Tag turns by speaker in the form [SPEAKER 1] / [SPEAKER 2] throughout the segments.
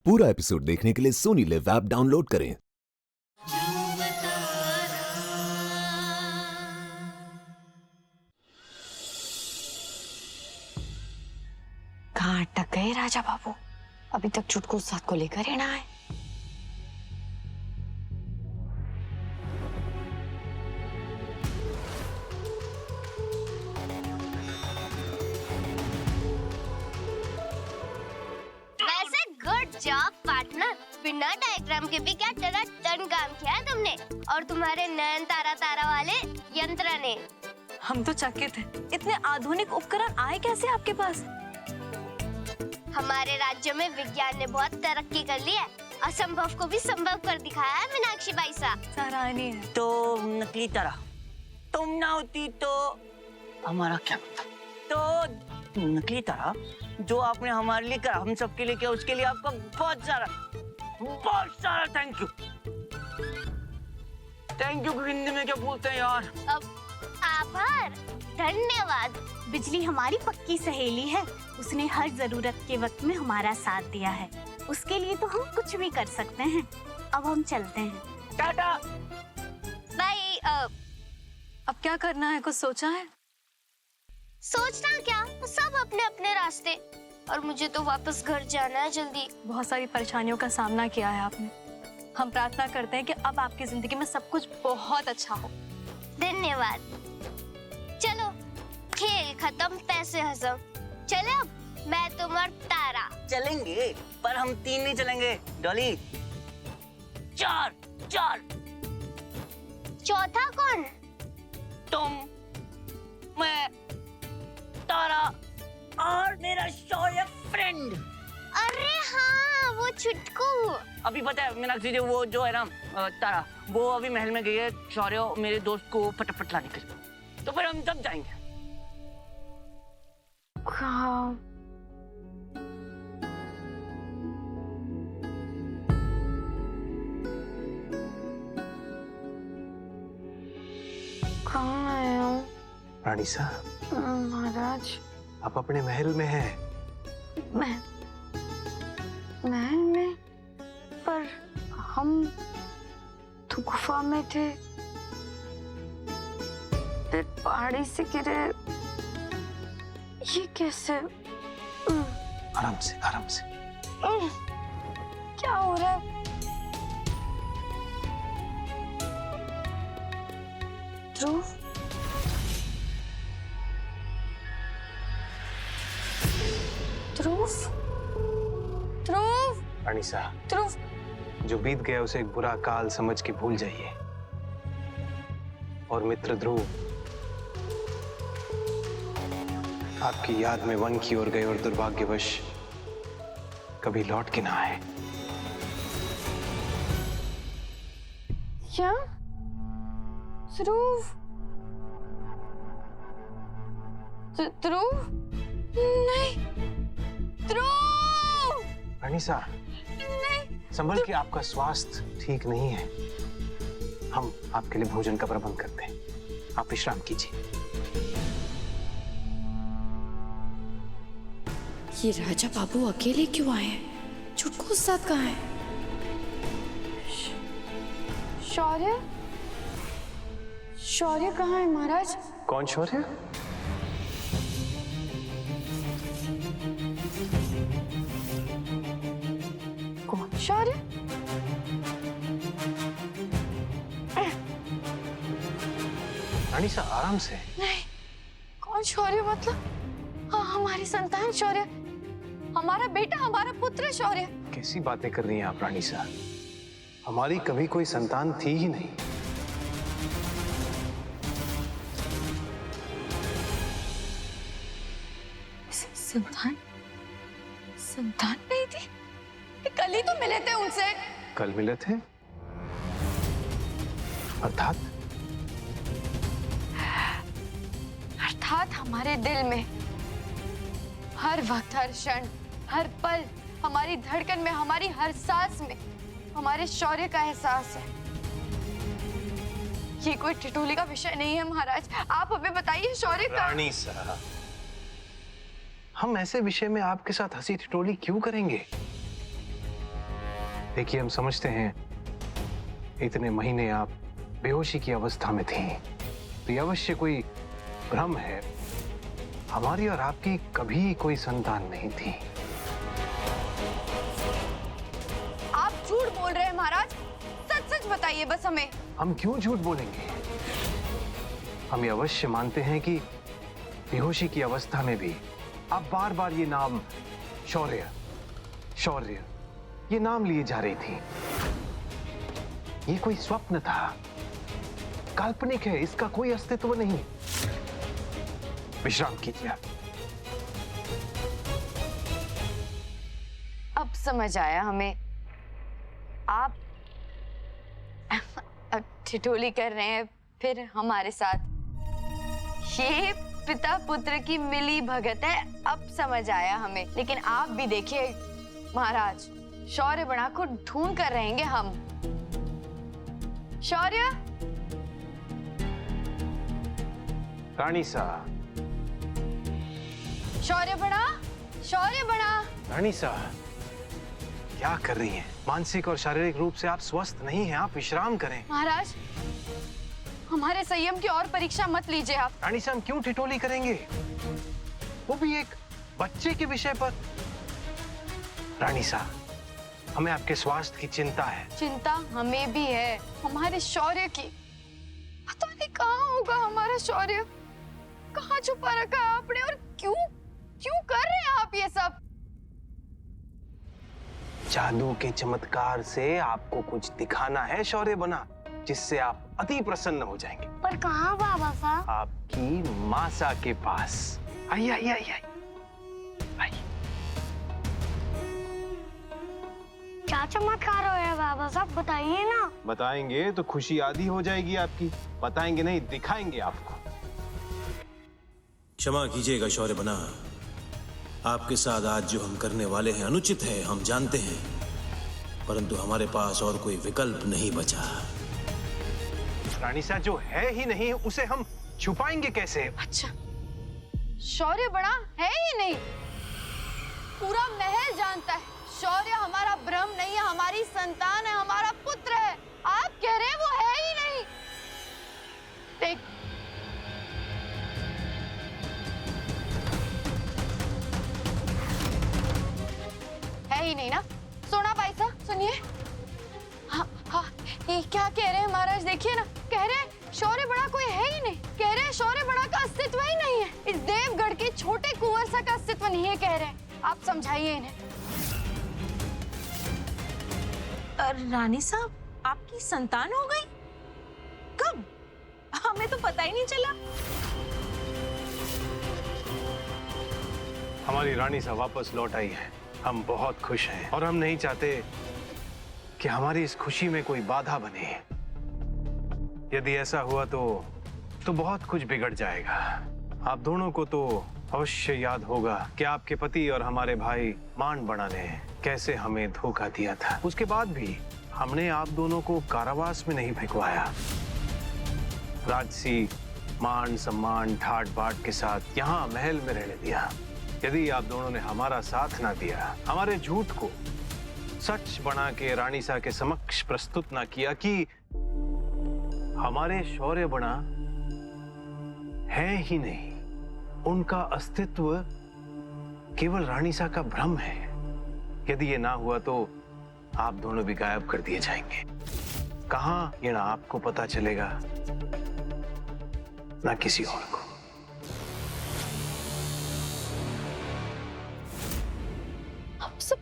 [SPEAKER 1] पूरा एपिसोड देखने के लिए सोनी लिव ऐप डाउनलोड करें।
[SPEAKER 2] कहाँ अटक गए राजा बाबू? अभी तक चुटकू उस साथ को लेकर ही ना आए।
[SPEAKER 3] वैसे गुड जॉब पार्टनर, बिना डायग्राम के भी क्या टन काम किया है तुमने, और तुम्हारे नयन तारा तारा वाले यंत्र ने।
[SPEAKER 4] हम तो चकित हैं। इतने आधुनिक उपकरण आए कैसे आपके पास?
[SPEAKER 3] हमारे राज्य में विज्ञान ने बहुत तरक्की कर ली है, असंभव को भी संभव कर दिखाया है मीनाक्षी बाई साहब।
[SPEAKER 4] सराहनीय है।
[SPEAKER 5] तो नकली तरह तुम ना होती तो हमारा क्या होता? तो नकली तरह जो आपने हमारे लिए करा, हम सबके लिए किया, उसके लिए आपका बहुत सारा थैंक यू। थैंक यू को हिंदी में क्या बोलते हैं यार?
[SPEAKER 3] अब आभार, धन्यवाद।
[SPEAKER 6] बिजली हमारी पक्की सहेली है, उसने हर जरूरत के वक्त में हमारा साथ दिया है। उसके लिए तो हम कुछ भी कर सकते हैं। अब हम चलते हैं।
[SPEAKER 5] टाटा
[SPEAKER 3] भाई
[SPEAKER 4] अब क्या करना है, कुछ सोचा है?
[SPEAKER 3] सोचना क्या, सब अपने अपने रास्ते, और मुझे तो वापस घर जाना है जल्दी।
[SPEAKER 4] बहुत सारी परेशानियों का सामना किया है आपने। हम प्रार्थना करते हैं कि अब आपकी जिंदगी में सब कुछ बहुत अच्छा हो।
[SPEAKER 3] धन्यवाद। चलो, खेल खत्म, पैसे हजम। चले अब, मैं तुम और तारा।
[SPEAKER 5] चलेंगे, पर हम 3 नहीं चलेंगे डॉली, 4।
[SPEAKER 3] चौथा कौन?
[SPEAKER 5] तुम, मैं, तारा और मेरा शौर्य फ्रेंड।
[SPEAKER 3] अरे हाँ, वो छुटकू।
[SPEAKER 5] अभी पता है मीनाक्षी जी, वो जो है ना तारा, वो अभी महल में गई है शौर्य मेरे दोस्त को फटाफट लाने के लिए। तो फिर हम तब जाएंगे।
[SPEAKER 2] कहाँ? कहाँ आए हो?
[SPEAKER 7] रानी साहब,
[SPEAKER 2] महाराज,
[SPEAKER 7] आप अपने महल में हैं।
[SPEAKER 2] महल में? पर हम तो गुफा में थे, फिर पहाड़ी से गिरे। ये कैसे?
[SPEAKER 7] आराम से, आराम से।
[SPEAKER 2] क्या हो रहा है? ध्रुव, ध्रुव, ध्रुव,
[SPEAKER 7] रानी साहब,
[SPEAKER 2] ध्रुव।
[SPEAKER 7] जो बीत गया उसे एक बुरा काल समझ के भूल जाइए। और मित्र ध्रुव, आपकी याद में वन की ओर गए और दुर्भाग्यवश कभी लौट के ना आए।
[SPEAKER 2] क्या? ध्रुव, ध्रुव, नहीं, ध्रुव,
[SPEAKER 7] रानी साहब, संभल के, आपका स्वास्थ्य ठीक नहीं है। हम आपके लिए भोजन का प्रबंध करते हैं, आप विश्राम कीजिए।
[SPEAKER 2] ये राजा बाबू अकेले क्यों आए हैं? छुटकू उस साथ कहाँ है? शौर्य, शौर्य कहाँ है महाराज?
[SPEAKER 7] कौन शौर्य?
[SPEAKER 2] कौन शौर्य?
[SPEAKER 7] रानी साहब, आराम से।
[SPEAKER 2] नहीं, कौन शौर्य? मतलब हाँ, हमारी संतान शौर्य, हमारा बेटा, हमारा पुत्र शौर्य।
[SPEAKER 7] कैसी बातें कर रही हैं आप रानी साहब? हमारी कभी कोई संतान थी ही नहीं।
[SPEAKER 2] संतान? संतान नहीं थी? कल ही तो मिले थे उनसे।
[SPEAKER 7] कल मिले थे? अर्थात?
[SPEAKER 2] अर्थात हमारे दिल में हर वक्त, हर क्षण, हर पल, हमारी धड़कन में, हमारी हर सांस में हमारे शौर्य का एहसास है। ये कोई ठिठोली का विषय नहीं है महाराज, आप हमें बताइए शौर्य का।
[SPEAKER 7] रानी साहब, हम ऐसे विषय में आपके साथ हंसी ठिठोली क्यों करेंगे? देखिए, हम समझते हैं इतने महीने आप बेहोशी की अवस्था में थी, तो ये अवश्य कोई भ्रम है। हमारी और आपकी कभी कोई संतान नहीं थी।
[SPEAKER 2] आप झूठ बोल रहे हैं महाराज, सच सच बताइए बस हमें।
[SPEAKER 7] हम क्यों झूठ बोलेंगे? हम ये अवश्य मानते हैं कि बेहोशी की अवस्था में भी आप बार बार ये नाम शौर्य शौर्य ये नाम लिए जा रही थी। ये कोई स्वप्न था, काल्पनिक है, इसका कोई अस्तित्व नहीं। विश्राम कीजिए आप।
[SPEAKER 2] अब समझ आया हमें, आप ठिठोली कर रहे हैं फिर हमारे साथ। ये पिता पुत्र की मिली भगत है, अब समझ आया हमें। लेकिन आप भी देखिए महाराज, शौर्य बना को ढूंढ कर रहेंगे हम। शौर्य,
[SPEAKER 7] रानी सा,
[SPEAKER 2] शौर्य बना, शौर्य बना।
[SPEAKER 7] रानी सा, क्या कर रही हैं? मानसिक और शारीरिक रूप से आप स्वस्थ नहीं हैं, आप विश्राम करें।
[SPEAKER 2] महाराज, हमारे संयम की और परीक्षा मत लीजिए आप।
[SPEAKER 7] रानी सा, हम क्यों ठिठोली करेंगे, वो भी एक बच्चे के विषय पर? रानी सा, हमें आपके स्वास्थ्य की चिंता है।
[SPEAKER 2] चिंता हमें भी है, हमारे शौर्य की। पता नहीं कहाँ होगा हमारा शौर्य, कहाँ छुपा रखा है आपने, और क्यों क्यों कर रहे हैं आप ये सब?
[SPEAKER 7] जादू के चमत्कार से आपको कुछ दिखाना है शौर्य बना, जिससे आप अति प्रसन्न हो जाएंगे।
[SPEAKER 3] पर कहाँ बाबा साहब?
[SPEAKER 7] आपकी मासा के पास। आइए आइए आइए आइए।
[SPEAKER 3] क्या चमत्कार हो है बाबा साहब, बताइए ना।
[SPEAKER 7] बताएंगे तो खुशी आधी हो जाएगी आपकी, बताएंगे नहीं, दिखाएंगे आपको।
[SPEAKER 8] क्षमा कीजिएगा शौर्य बना, आपके साथ आज जो हम करने वाले हैं अनुचित है, हम जानते हैं, परंतु हमारे पास और कोई विकल्प नहीं बचा।
[SPEAKER 7] रानी सा, जो है ही नहीं उसे हम छुपाएंगे कैसे?
[SPEAKER 2] अच्छा, शौर्य बड़ा है ही नहीं, पूरा महल जानता है शौर्य हमारा भ्रम नहीं है, हमारी संतान है, हमारा पुत्र है। आप कह रहे हैं वो है ही नहीं। देख, है ही नहीं ना? सोना भाई साहब सुनिए। हाँ हाँ, ये क्या कह रहे हैं महाराज, देखिए ना, कह रहे हैं शौर्य बड़ा कोई है ही नहीं, कह रहे हैं शौर्य बड़ा का अस्तित्व ही नहीं है, इस देवगढ़ के छोटे कुंवर सा का अस्तित्व नहीं है, कह रहे हैं। आप समझाइए इन्हें।
[SPEAKER 9] रानी साहब, आपकी संतान हो गई? कब? हमें तो पता ही नहीं चला।
[SPEAKER 7] हमारी रानी सा वापस लौट आई है, हम बहुत खुश हैं और हम नहीं चाहते कि हमारी इस खुशी में कोई बाधा बने। यदि ऐसा हुआ तो बहुत कुछ बिगड़ जाएगा। आप दोनों को तो अवश्य याद होगा कि आपके पति और हमारे भाई मान बड़ा ने कैसे हमें धोखा दिया था। उसके बाद भी हमने आप दोनों को कारावास में नहीं भिजवाया, राजसी मान सम्मान ठाट बाट के साथ यहाँ महल में रहने दिया। यदि आप दोनों ने हमारा साथ ना दिया, हमारे झूठ को सच बना के रानी सा के समक्ष प्रस्तुत ना किया कि हमारे शौर्य बना है ही नहीं, उनका अस्तित्व केवल रानी सा का भ्रम है, यदि ये ना हुआ तो आप दोनों भी गायब कर दिए जाएंगे। कहां ये ना आपको पता चलेगा ना किसी और को।
[SPEAKER 2] आप सब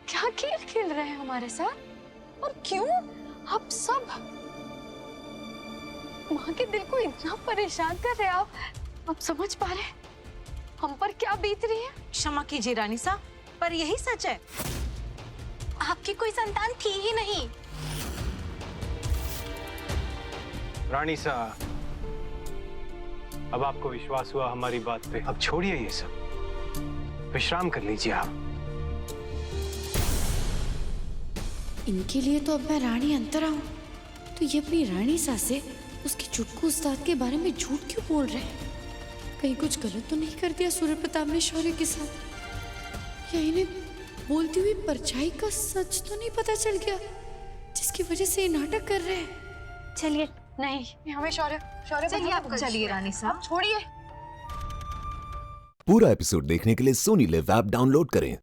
[SPEAKER 2] क्या खेल खेल रहे हैं हमारे साथ, और क्यों आप सब माँ के दिल को इतना परेशान कर रहे हैं? आप समझ पा रहे हैं हम पर क्या बीत रही है?
[SPEAKER 9] क्षमा कीजिए रानी साहब, पर यही सच है, आपकी कोई संतान थी ही नहीं।
[SPEAKER 7] रानी सा, अब आपको विश्वास हुआ हमारी बात पे, अब छोड़िए ये सब, विश्राम कर लीजिए आप।
[SPEAKER 10] इनके लिए तो अब मैं रानी अंतरा हूँ, तो ये अपनी रानी सा से उसके चुटकू उस्ताद के बारे में झूठ क्यों बोल रहे हैं? कहीं कुछ गलत तो नहीं कर दिया सूर्य प्रताप ने शौर्य के साथ, या इन्हें बोलती हुई परछाई का सच तो नहीं पता चल गया जिसकी वजह से ये नाटक कर रहे हैं?
[SPEAKER 6] चलिए।
[SPEAKER 2] नहीं, हमें शौर्य शौर्य
[SPEAKER 9] चलिए आप चलिए रानी साहब।
[SPEAKER 2] छोड़िए।
[SPEAKER 1] पूरा एपिसोड देखने के लिए सोनी लिव ऐप डाउनलोड करें